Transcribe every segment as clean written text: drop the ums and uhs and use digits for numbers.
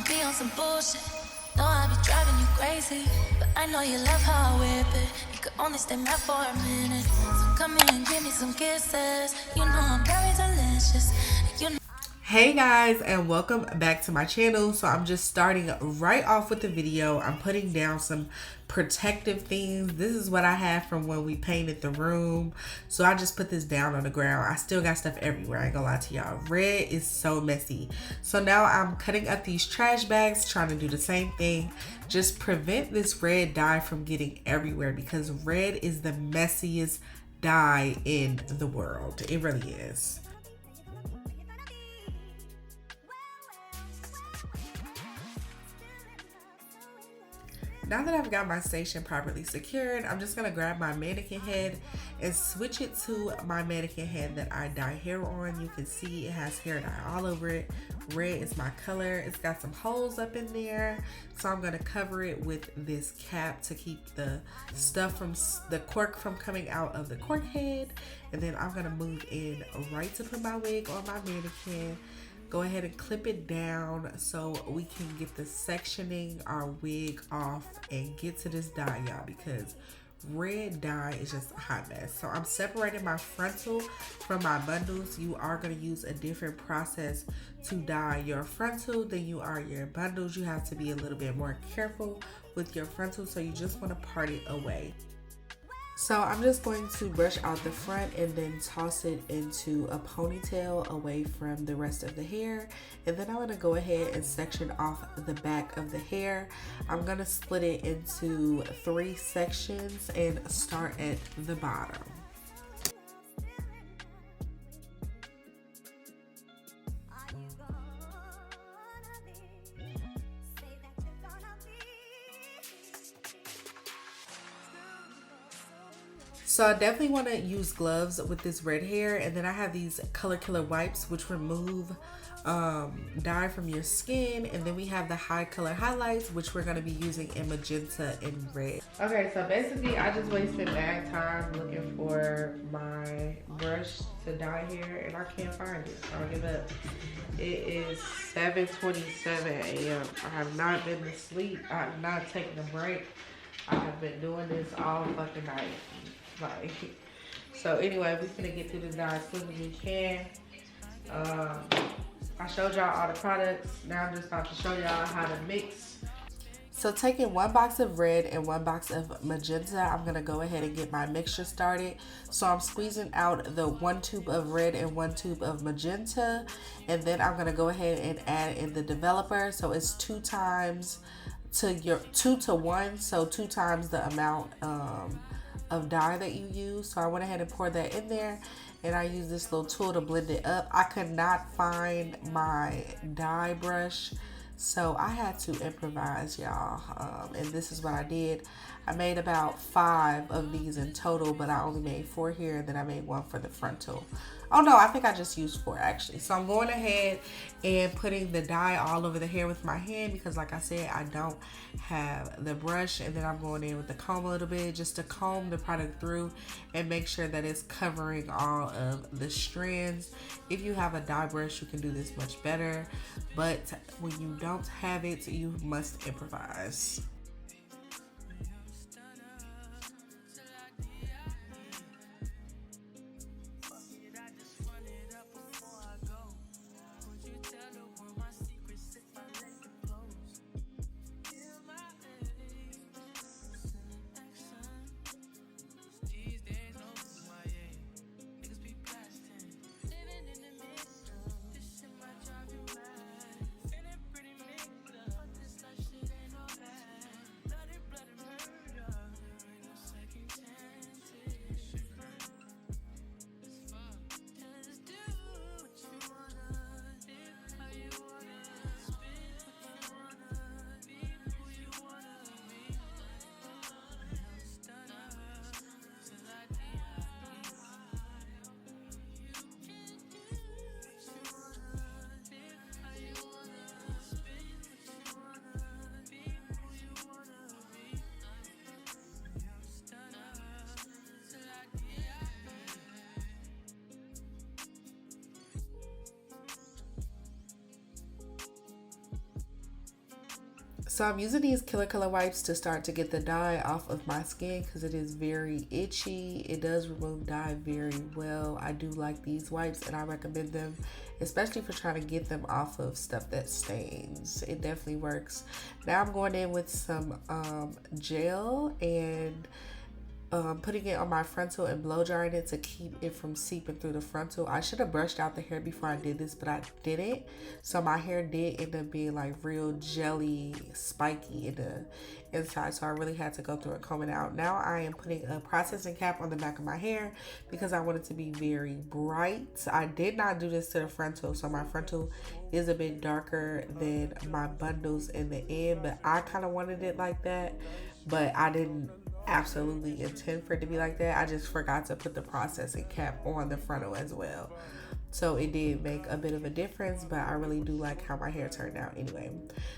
be on some bullshit. No, I be driving you crazy, but I know you love how I whip it. You could only stay mad for a minute, so come here and give me some kisses. You know I'm very delicious. You know. Hey guys, and welcome back to my channel. So I'm just starting right off with the video. I'm putting down some protective things. This is what I have from when we painted the room. So I just put this down on the ground. I still got stuff everywhere, I ain't gonna lie to y'all. Red is so messy. So now I'm cutting up these trash bags, trying to do the same thing. Just prevent this red dye from getting everywhere, because red is the messiest dye in the world. It really is. Now that I've got my station properly secured, I'm just going to grab my mannequin head and switch it to my mannequin head that I dye hair on. You can see it has hair dye all over it. Red is my color. It's got some holes up in there, so I'm going to cover it with this cap to keep the stuff from the cork from coming out of the cork head. And then I'm going to move in right to put my wig on my mannequin. Go ahead and clip it down so we can get the sectioning our wig off and get to this dye, y'all, because red dye is just a hot mess. So I'm separating my frontal from my bundles. You are going to use a different process to dye your frontal than you are your bundles. You have to be a little bit more careful with your frontal, so you just want to part it away. So I'm just going to brush out the front and then toss it into a ponytail away from the rest of the hair. And then I'm going to go ahead and section off the back of the hair. I'm going to split it into 3 sections and start at the bottom. So I definitely want to use gloves with this red hair, and then I have these color killer wipes which remove dye from your skin, and then we have the high color highlights which we're going to be using in magenta and red. Okay, so basically I just wasted mad time looking for my brush to dye hair and I can't find it, so I'll give up. It is 7:27 a.m. I have not been to sleep. I have not taken a break. I have been doing this all fucking night. Like, so anyway, we're gonna get through this dye as soon as we can. I showed y'all all the products. Now I'm just about to show y'all how to mix. So taking 1 box of red and 1 box of magenta, I'm gonna go ahead and get my mixture started. So I'm squeezing out the 1 tube of red and 1 tube of magenta, and then I'm gonna go ahead and add in the developer. So it's 2 times to your 2 to 1, so 2 times the amount of dye that you use. So I went ahead and poured that in there, and I use this little tool to blend it up. I could not find my dye brush, so I had to improvise, y'all, and this is what I did. I made about 5 of these in total, but I only made 4 here, and then I made 1 for the frontal. Oh no, I think I just used 4 actually. So I'm going ahead and putting the dye all over the hair with my hand, because like I said, I don't have the brush. And then I'm going in with the comb a little bit just to comb the product through and make sure that it's covering all of the strands. If you have a dye brush, you can do this much better, but when you don't have it, you must improvise. So I'm using these Killer Color wipes to start to get the dye off of my skin because it is very itchy. It does remove dye very well. I do like these wipes and I recommend them, especially for trying to get them off of stuff that stains. It definitely works. Now I'm going in with some gel and putting it on my frontal and blow drying it to keep it from seeping through the frontal. I should have brushed out the hair before I did this, but I didn't. So my hair did end up being like real jelly, spiky in the inside. So I really had to go through and comb it out. Now I am putting a processing cap on the back of my hair because I want it to be very bright. I did not do this to the frontal. So my frontal is a bit darker than my bundles in the end, but I kind of wanted it like that. But I didn't absolutely intend for it to be like that. I just forgot to put the processing cap on the frontal as well. So it did make a bit of a difference, but I really do like how my hair turned out anyway.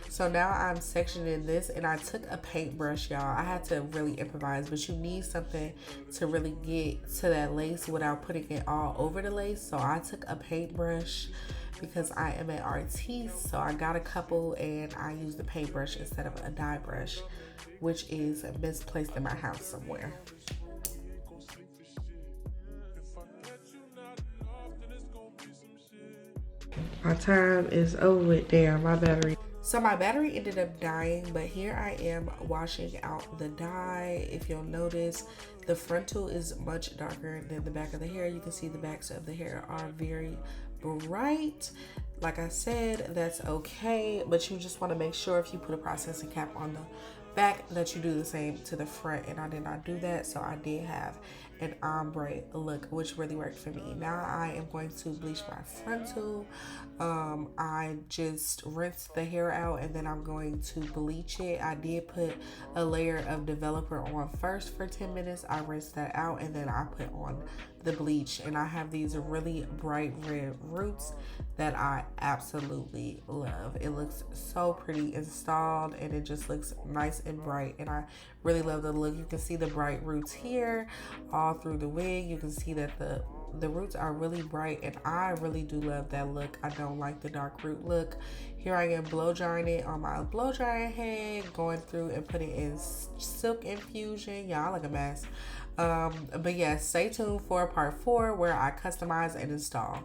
So now I'm sectioning this and I took a paintbrush, y'all. I had to really improvise, but you need something to really get to that lace without putting it all over the lace. So I took a paintbrush because I am an artiste. So I got a couple and I used the paintbrush instead of a dye brush, which is misplaced in my house somewhere. My time is over with. Damn, my battery. So my battery ended up dying, but here I am washing out the dye. If you'll notice, the frontal is much darker than the back of the hair. You can see the backs of the hair are very bright. Like I said, that's okay, but you just want to make sure if you put a processing cap on the back that you do the same to the front, and I did not do that, so I did have an ombre look, which really worked for me. Now I am going to bleach my frontal. I just rinsed the hair out and then I'm going to bleach it. I did put a layer of developer on first for 10 minutes. I rinsed that out and then I put on the bleach, and I have these really bright red roots that I absolutely love. It looks so pretty installed and it just looks nice and bright, and I really love the look. You can see the bright roots here all through the wig. You can see that the roots are really bright, and I really do love that look. I don't like the dark root look. Here I am blow drying it on my blow dryer head, going through and putting in silk infusion. Y'all look a mess. But yeah, stay tuned for part 4 where I customize and install.